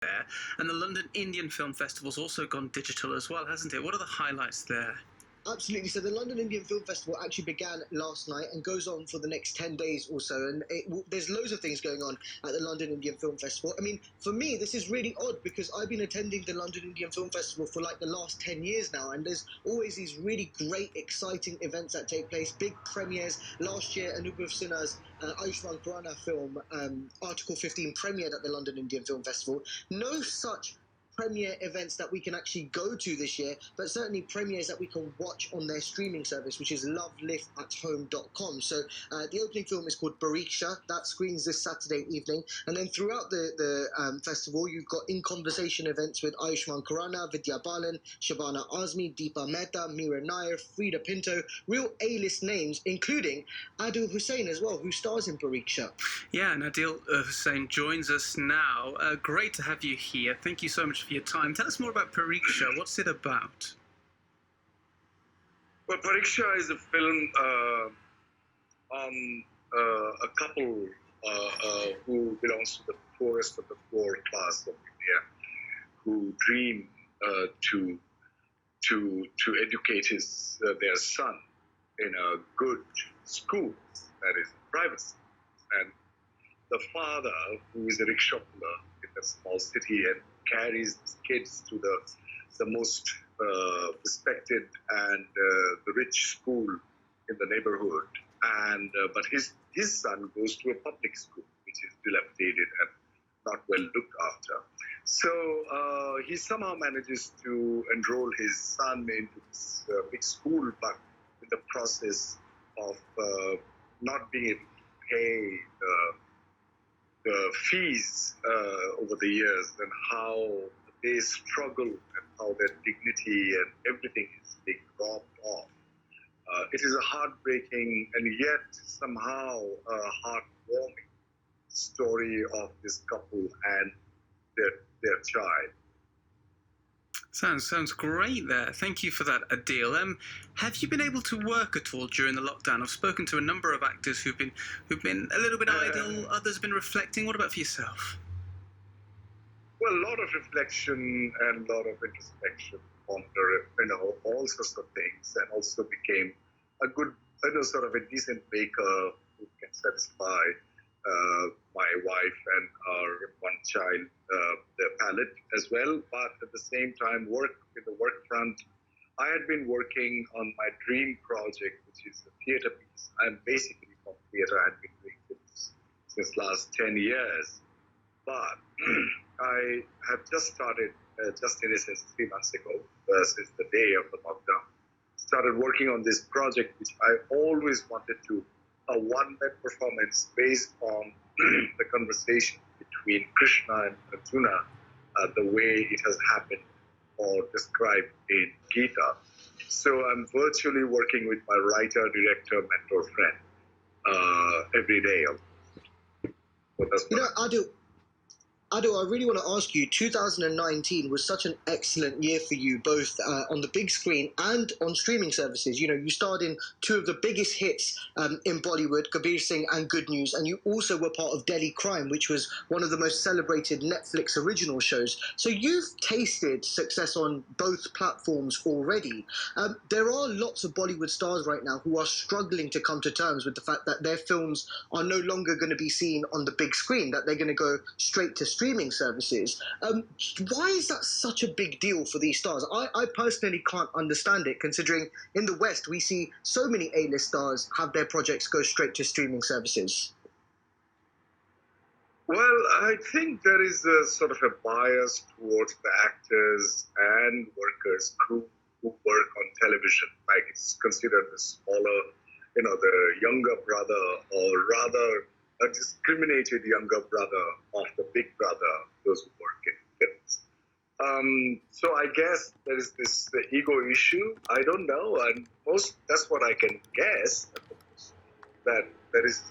there. And the London Indian Film Festival's also gone digital as well, hasn't it? What are the highlights there? Absolutely. So the London Indian Film Festival actually began last night and goes on for the next 10 days or so. And there's loads of things going on at the London Indian Film Festival. I mean, for me, this is really odd because I've been attending the London Indian Film Festival for like the last 10 years now. And there's always these really great, exciting events that take place, big premieres. Last year, Anubhav Sinha's Ayushmann Khurrana film, Article 15, premiered at the London Indian Film Festival. No such premiere events that we can actually go to this year, but certainly premieres that we can watch on their streaming service, which is LIFF@home.com. So the opening film is called Bariksha. That screens this Saturday evening. And then throughout the festival, you've got In Conversation events with Ayushmann Khurrana, Vidya Balan, Shabana Azmi, Deepa Mehta, Meera Nair, Frida Pinto, real A-list names, including Adil Hussain as well, who stars in Bariksha. Yeah, and Adil Hussain joins us now. Great to have you here. Thank you so much for your time. Tell us more about Pariksha. What's it about? Well, Pariksha is a film on a couple who belongs to the poorest of the poor class of India, who dream to educate their son in a good school, that is private school. And the father, who is a rickshaw puller in a small city and carries his kids to the most respected and the rich school in the neighborhood, and but his son goes to a public school which is dilapidated and not well looked after. So he somehow manages to enroll his son into this big school, but in the process of not being able to pay the fees over the years, and how they struggle and how their dignity and everything is being robbed off. It is a heartbreaking and yet somehow a heartwarming story of this couple and their child. Sounds great there. Thank you for that, Adil. Have you been able to work at all during the lockdown? I've spoken to a number of actors who've been a little bit idle. Others have been reflecting. What about for yourself? Well, a lot of reflection and a lot of introspection, all sorts of things, and also became a good, sort of a decent baker who can satisfy my wife and our one child, their palate as well. But at the same time, work in the work front. I had been working on my dream project, which is a theatre piece. I'm basically from theatre. I had been doing this since last 10 years. But I have just started, just in essence, 3 months ago, since the day of the lockdown, started working on this project, which I always wanted to, a one-man performance based on the conversation between Krishna and Arjuna, the way it has happened or described in Gita. So I'm virtually working with my writer, director, mentor, friend every day. So that's Adil, I really want to ask you, 2019 was such an excellent year for you, both on the big screen and on streaming services. You know, you starred in two of the biggest hits in Bollywood, Kabir Singh and Good News, and you also were part of Delhi Crime, which was one of the most celebrated Netflix original shows. So you've tasted success on both platforms already. There are lots of Bollywood stars right now who are struggling to come to terms with the fact that their films are no longer going to be seen on the big screen, that they're going to go straight to streaming services. Why is that such a big deal for these stars? I personally can't understand it, considering in the West we see so many A-list stars have their projects go straight to streaming services. Well, I think there is a sort of a bias towards the actors and workers who work on television. Like it's considered the smaller, the younger brother, or rather a discriminated younger brother of the big brother, those who work in films. So I guess there is the ego issue. I don't know, and that's what I can guess, that there is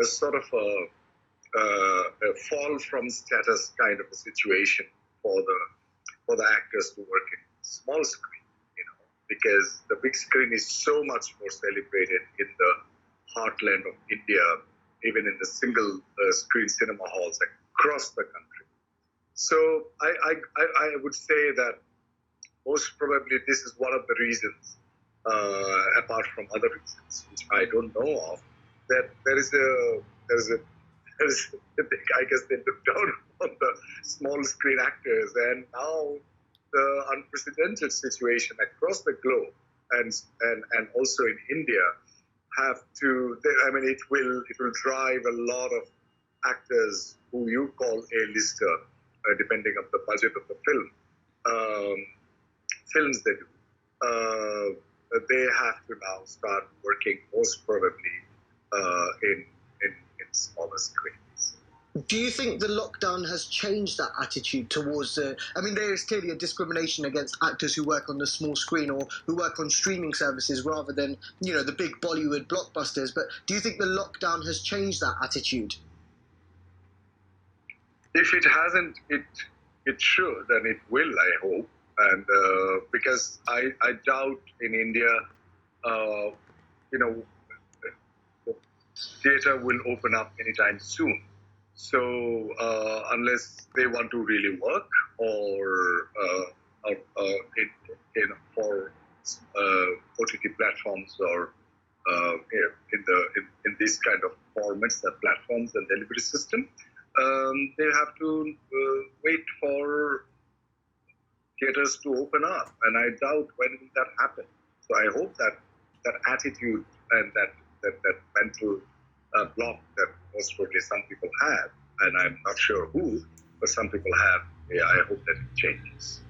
a sort of a fall from status kind of a situation for the actors to work in small screen, because the big screen is so much more celebrated in the heartland of India, even in the single screen cinema halls across the country. So I would say that most probably this is one of the reasons, apart from other reasons which I don't know of, that there is I guess they look down on the small screen actors, and now the unprecedented situation across the globe and also in India have to. I mean, it will drive a lot of actors who you call A-lister, depending on the budget of the film. Films they do, they have to now start working most probably in smaller screens. Do you think the lockdown has changed that attitude towards I mean, there is clearly a discrimination against actors who work on the small screen or who work on streaming services rather than, the big Bollywood blockbusters. But do you think the lockdown has changed that attitude? If it hasn't, it should, and it will, I hope. And because I doubt in India, theater will open up anytime soon. So unless they want to really work, or for OTT platforms, or in this kind of formats, the platforms and delivery system, they have to wait for theaters to open up, and I doubt when will that happen. So I hope that attitude and that mental block that most probably some people have, and I'm not sure who, but some people have. Yeah, I hope that it changes.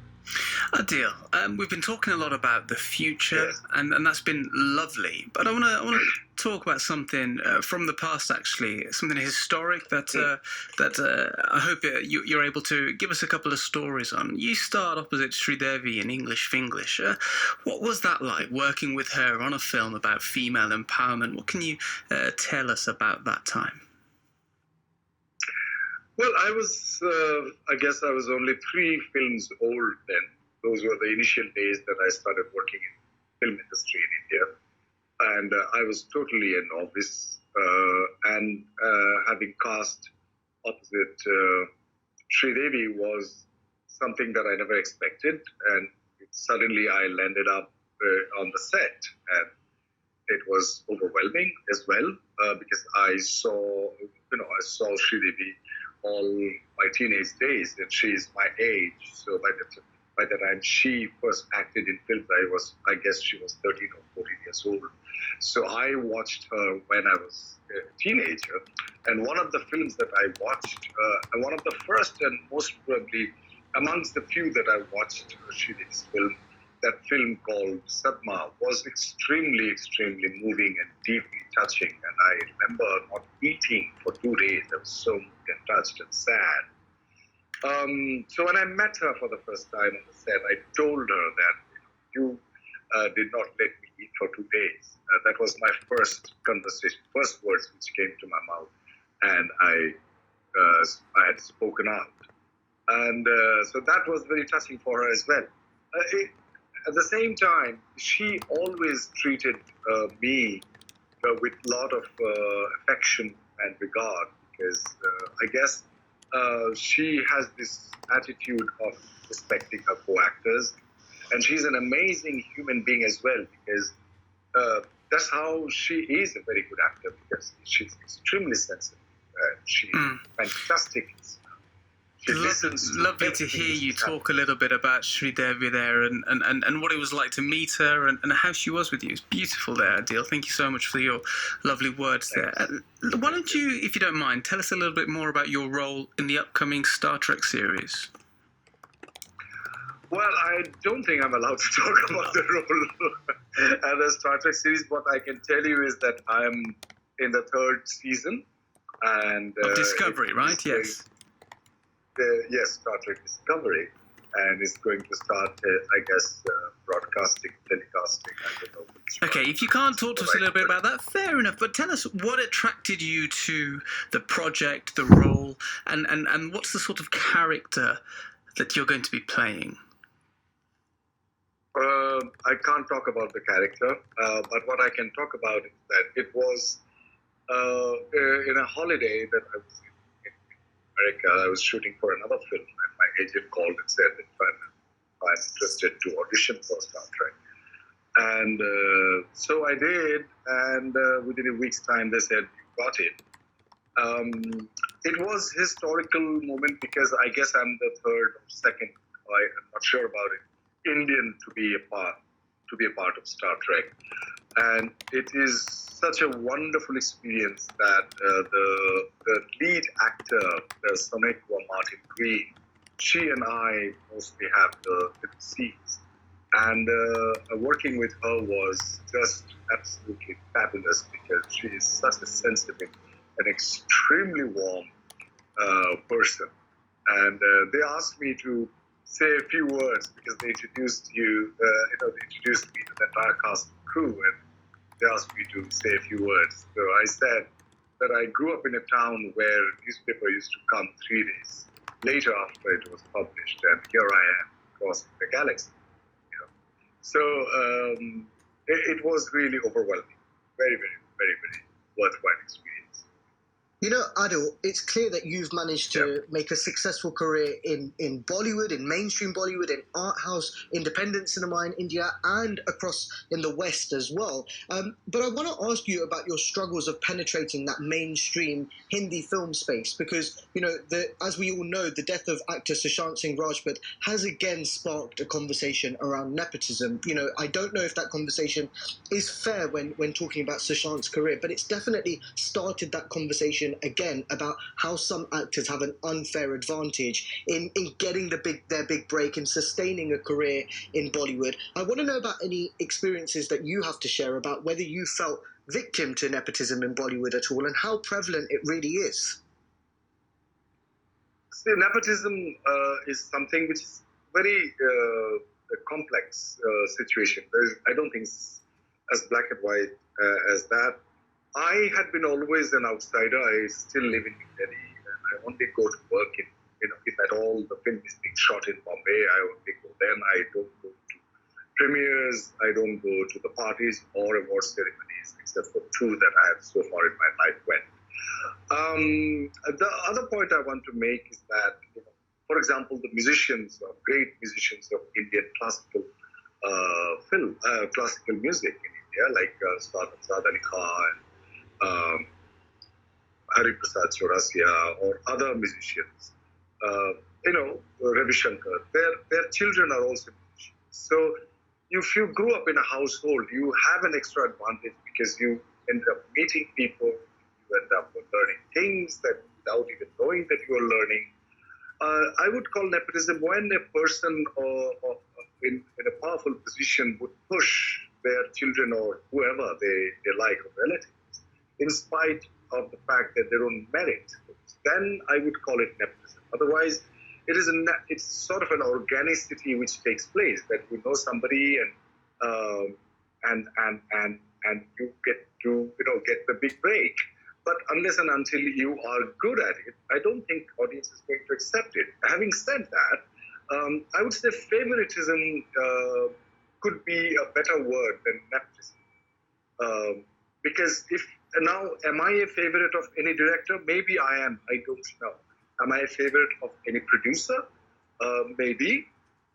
Adil, we've been talking a lot about the future, Yes. and that's been lovely. But I want to talk about something from the past, actually, something historic that I hope you're able to give us a couple of stories on. You starred opposite Sridevi in English Finglish. What was that like, working with her on a film about female empowerment? What can you tell us about that time? Well, I guess I was only 3 films old then. Those were the initial days that I started working in film industry in India. And I was totally a novice. And having cast opposite Sridevi was something that I never expected. And suddenly I landed up on the set. And it was overwhelming as well, because I saw Sridevi all my teenage days, and she's my age. So by the time she first acted in films, I guess she was 13 or 14 years old. So I watched her when I was a teenager, and one of the films that I watched, and one of the first and most probably amongst the few that I watched Sridevi's film, that film called Sadma, was extremely, extremely moving and deeply touching. And I remember not eating for 2 days. I was so moved and touched and sad. So when I met her for the first time on the set, I told her that you did not let me eat for 2 days. That was my first conversation, first words which came to my mouth. And I had spoken out. And so that was very touching for her as well. At the same time, she always treated me with a lot of affection and regard, because I guess she has this attitude of respecting her co-actors, and she's an amazing human being as well, because that's how she is a very good actor, because she's extremely sensitive. She's fantastic. Lovely to hear you talk a little bit about Sridevi there, and what it was like to meet her, and how she was with you. It's beautiful there, Adil. Thank you so much for your lovely words there. Why don't you, if you don't mind, tell us a little bit more about your role in the upcoming Star Trek series? Well, I don't think I'm allowed to talk about the role and the Star Trek series. What I can tell you is that I'm in the 3rd season. And of Discovery, right? Yes. Yes, Star Trek Discovery, and it's going to start, I guess, broadcasting, telecasting. I don't know. Okay, if you can't talk to us a little bit about that, fair enough. But tell us what attracted you to the project, the role, and what's the sort of character that you're going to be playing? I can't talk about the character, but what I can talk about is that it was in a holiday that I was America. I was shooting for another film, and my agent called and said if I'm interested to audition for Star Trek. And so I did, and within a week's time, they said, "You got it." It was historical moment because I guess I'm the third or second, I'm not sure about it, Indian to be a part of Star Trek, and it is such a wonderful experience that the lead actor, the Sonequa Martin Green, she and I mostly have the scenes, and working with her was just absolutely fabulous because she is such a sensitive, an extremely warm person. And they asked me to say a few words because they introduced they introduced me to the entire cast and crew, and they asked me to say a few words. So I said that I grew up in a town where newspaper used to come 3 days later after it was published, and here I am crossing the galaxy. So it was really overwhelming, very, very, very, very worthwhile experience. You know, Adil, it's clear that you've managed to make a successful career in Bollywood, in mainstream Bollywood, in art house, independent cinema in India, and across in the West as well. But I want to ask you about your struggles of penetrating that mainstream Hindi film space because, you know, as we all know, the death of actor Sushant Singh Rajput has again sparked a conversation around nepotism. You know, I don't know if that conversation is fair when talking about Sushant's career, but it's definitely started that conversation again about how some actors have an unfair advantage in getting their big break and sustaining a career in Bollywood. I want to know about any experiences that you have to share about whether you felt victim to nepotism in Bollywood at all and how prevalent it really is. See, nepotism is something which is very complex situation. I don't think it's as black and white as that. I had been always an outsider. I still live in New Delhi, and I only go to work if at all the film is being shot in Bombay, I only go then. I don't go to premieres. I don't go to the parties or award ceremonies, except for two that I have so far in my life went. The other point I want to make is that, for example, the great musicians of Indian classical classical music in India, like Saad Ali Khan, Hari Prasad Chaurasia, or other musicians, Ravi Shankar, their children are also musicians. So if you grew up in a household, you have an extra advantage because you end up meeting people, you end up learning things that without even knowing that you are learning. I would call nepotism when a person in a powerful position would push their children or whoever they like or relatives, in spite of the fact that they don't merit. Then I would call it nepotism. Otherwise, it's sort of an organicity which takes place, that you know somebody and you get to get the big break. But unless and until you are good at it, I don't think audience is going to accept it. Having said that, I would say favoritism could be a better word than nepotism. Because now, am I a favorite of any director? Maybe I am. I don't know. Am I a favorite of any producer? Maybe.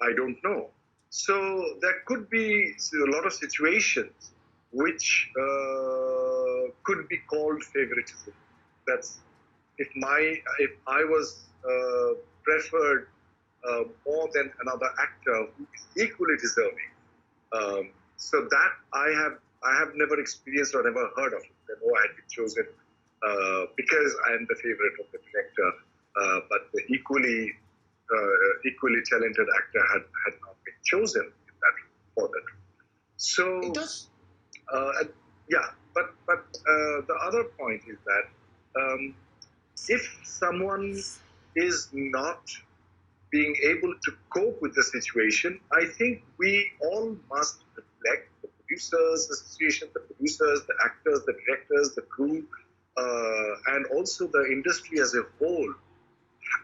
I don't know. So there could be a lot of situations which could be called favoritism. That's if I was preferred more than another actor who is equally deserving. So that I have never experienced or never heard of it. That I had been chosen because I am the favorite of the director, but the equally talented actor had not been chosen for that. So it does. Yeah, but the other point is that if someone is not being able to cope with the situation, I think we all must reflect, the producers association, the producers, the actors, the directors, the crew, and also the industry as a whole.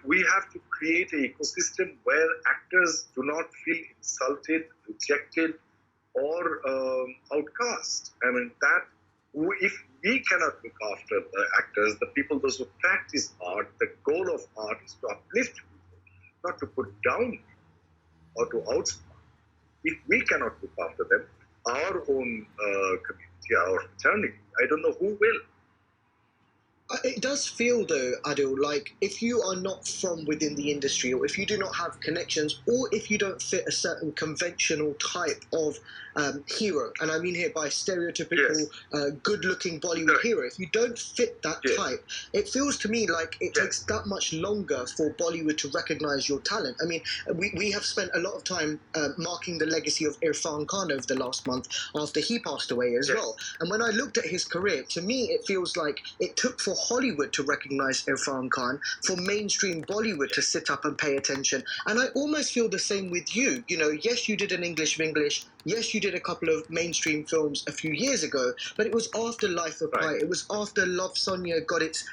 We have to create an ecosystem where actors do not feel insulted, rejected, or outcast. I mean, if we cannot look after the actors, the people, those who practice art, the goal of art is to uplift people, not to put down or to outsmart. If we cannot look after them, our own community, our fraternity, I don't know who will. It does feel, though, Adil, like if you are not from within the industry, or if you do not have connections, or if you don't fit a certain conventional type of hero, and I mean here by stereotypical, good-looking Bollywood hero, if you don't fit that type, it feels to me like it takes that much longer for Bollywood to recognize your talent. I mean, we have spent a lot of time marking the legacy of Irfan Khan over the last month after he passed away as well. And when I looked at his career, to me, it feels like it took for Hollywood to recognize Irfan Khan, for mainstream Bollywood to sit up and pay attention. And I almost feel the same with you. You know, yes, you did an English of English. Yes, you did a couple of mainstream films a few years ago, but it was after Life of Pi. It was after Love Sonia got its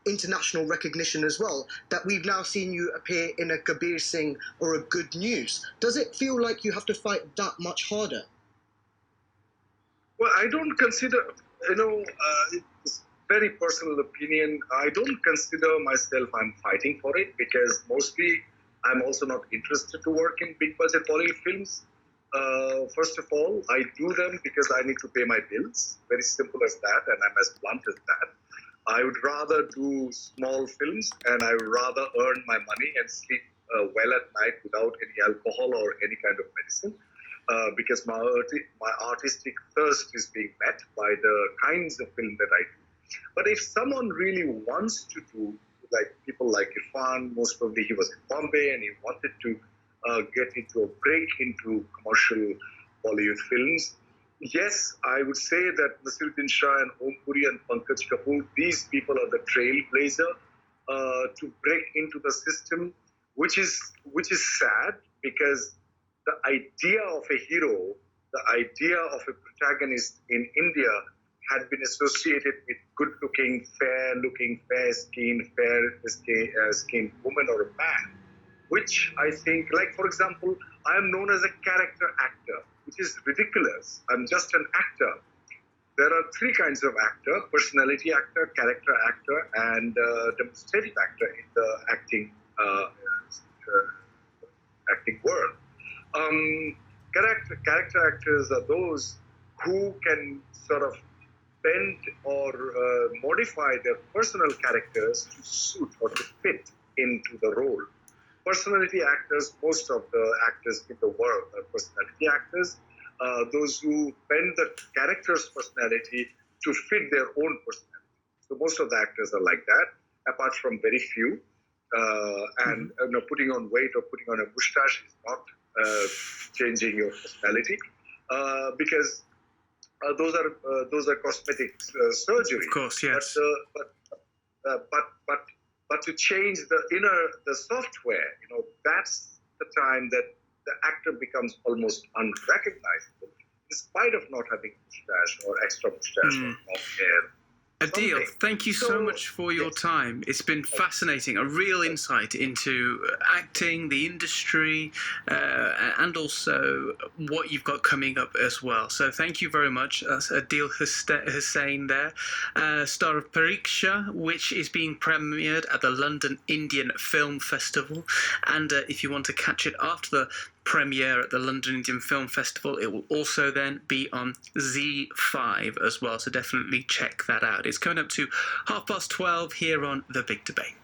international recognition as well that we've now seen you appear in a Kabir Singh or a Good News. Does it feel like you have to fight that much harder? Well, I don't consider, it's very personal opinion. I don't consider myself I'm fighting for it because mostly I'm also not interested to work in big budget Bollywood films. First of all, I do them because I need to pay my bills. Very simple as that, and I'm as blunt as that. I would rather do small films, and I would rather earn my money and sleep well at night without any alcohol or any kind of medicine. Because my artistic thirst is being met by the kinds of film that I do. But if someone really wants to do, like people like Irfan, most probably he was in Bombay and he wanted to get into a break into commercial Bollywood films, yes, I would say that Nasiruddin Shah and Om Puri and Pankaj Kapoor, these people are the trailblazer to break into the system, which is sad because the idea of a hero, the idea of a protagonist in India had been associated with good-looking, fair-looking, fair-skinned, fair-skinned woman or a man, which I think, like for example, I am known as a character actor, which is ridiculous. I'm just an actor. There are three kinds of actor: personality actor, character actor, and demonstrative actor in the acting world. Character actors are those who can sort of bend or modify their personal characters to suit or to fit into the role. Personality actors, most of the actors in the world are personality actors, those who bend the character's personality to fit their own personality. So most of the actors are like that, apart from very few. And putting on weight or putting on a mustache is not changing your personality because those are cosmetic surgery. Of course, yes. But to change the software, that's the time that the actor becomes almost unrecognizable, in spite of not having mustache or extra mustache or long hair. Adil, thank you so much for your time. It's been fascinating, a real insight into acting, the industry, and also what you've got coming up as well. So thank you very much. That's Adil Hussain there, star of Pariksha, which is being premiered at the London Indian Film Festival. And if you want to catch it after the premiere at the London Indian Film Festival, it will also then be on Z5 as well, so definitely check that out. It's coming up to 12:30 here on The Big Debate.